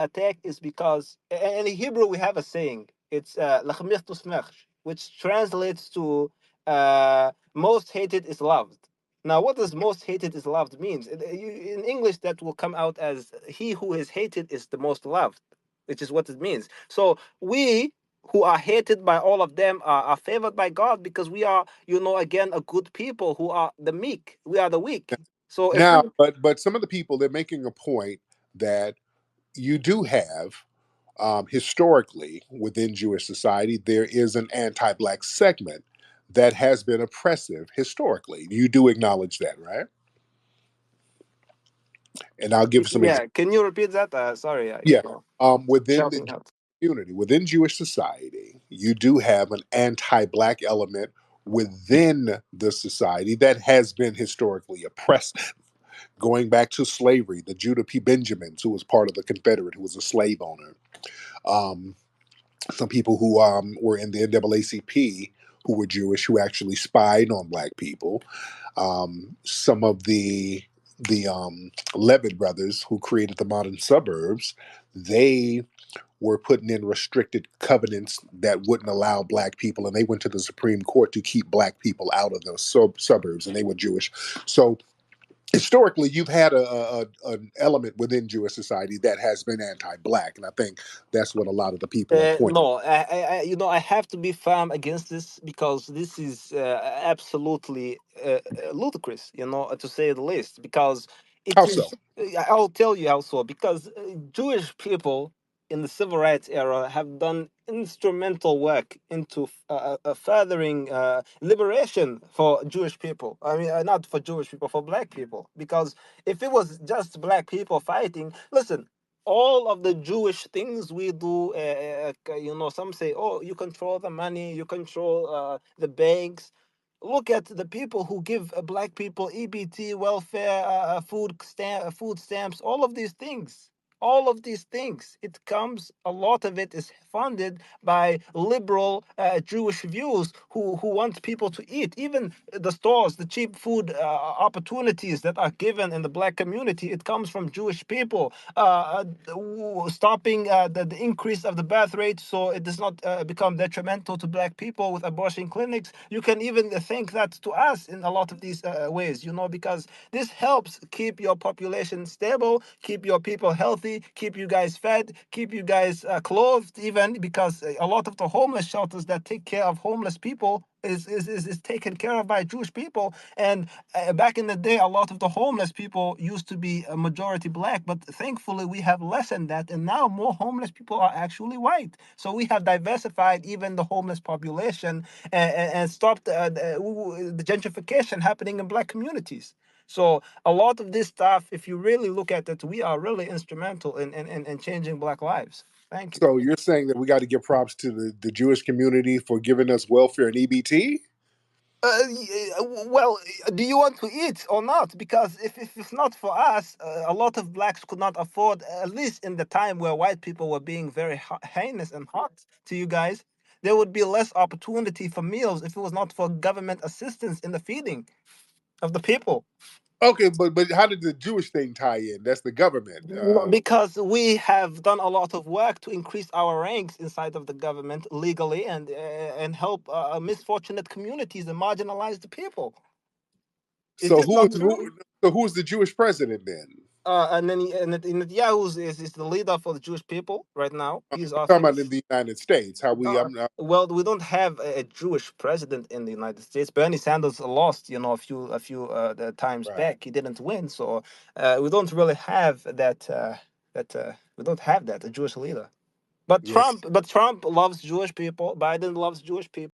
attack is because, and in Hebrew we have a saying. It's "Lachmich tusmech," which translates to "most hated is loved." Now, what does "most hated is loved" means? In English, that will come out as "he who is hated is the most loved," which is what it means. So we who are hated by all of them are favored by God because we are, again, a good people who are the meek. We are the weak. So if we Now, but some of the people, they're making a point that you do have, historically within Jewish society, there is an anti-black segment that has been oppressive historically. You do acknowledge that, right? And I'll give some examples. Yeah, can you repeat that? Sorry, Yeah. you're Within the shouting out. community, within Jewish society, you do have an anti-black element within the society that has been historically oppressed, going back to slavery. The Judah P. Benjamins, who was part of the Confederate, who was a slave owner. Um, some people who were in the NAACP who were Jewish, who actually spied on black people. Some of the Levitt brothers, who created the modern suburbs, they were putting in restricted covenants that wouldn't allow black people, and they went to the Supreme Court to keep black people out of the suburbs, and they were Jewish. So historically, you've had an element within Jewish society that has been anti-black, and I think that's what a lot of the people are pointing. No, I have to be firm against this because this is absolutely ludicrous, to say the least. Because it How so? is, I'll tell you how so. Because Jewish people in the civil rights era have done instrumental work into furthering liberation for Jewish people. I mean, not for Jewish people, for black people. Because if it was just black people fighting, listen, all of the Jewish things we do, some say, oh, you control the money, you control the banks. Look at the people who give black people EBT, welfare, food stamps, all of these things. All of these things, a lot of it is funded by liberal Jewish views who want people to eat. Even the stores, the cheap food opportunities that are given in the black community, it comes from Jewish people. Stopping the increase of the birth rate so it does not become detrimental to black people with abortion clinics. You can even thank that to us in a lot of these ways, because this helps keep your population stable, keep your people healthy, keep you guys fed, keep you guys clothed, even because a lot of the homeless shelters that take care of homeless people is taken care of by Jewish people. And back in the day, a lot of the homeless people used to be a majority black, but thankfully we have lessened that, and now more homeless people are actually white. So we have diversified even the homeless population and stopped the gentrification happening in black communities. So a lot of this stuff, if you really look at it, we are really instrumental in changing black lives. Thank you. So you're saying that we got to give props to the Jewish community for giving us welfare and EBT? Well, do you want to eat or not? Because if it's not for us, a lot of blacks could not afford, at least in the time where white people were being very heinous and hot to you guys, there would be less opportunity for meals if it was not for government assistance in the feeding of the people. Okay, but how did the Jewish thing tie in? That's the government. No, because we have done a lot of work to increase our ranks inside of the government legally and help misfortunate communities and marginalized people. Is So this who not is true? who's the Jewish president then? And then Netanyahu is the leader for the Jewish people right now. I'm He's talking about often. in the United States. How we Well, we don't have a Jewish president in the United States. Bernie Sanders lost, a few the times right. back. He didn't win, so we don't really have that. We don't have that a Jewish leader. But Yes. Trump loves Jewish people. Biden loves Jewish people.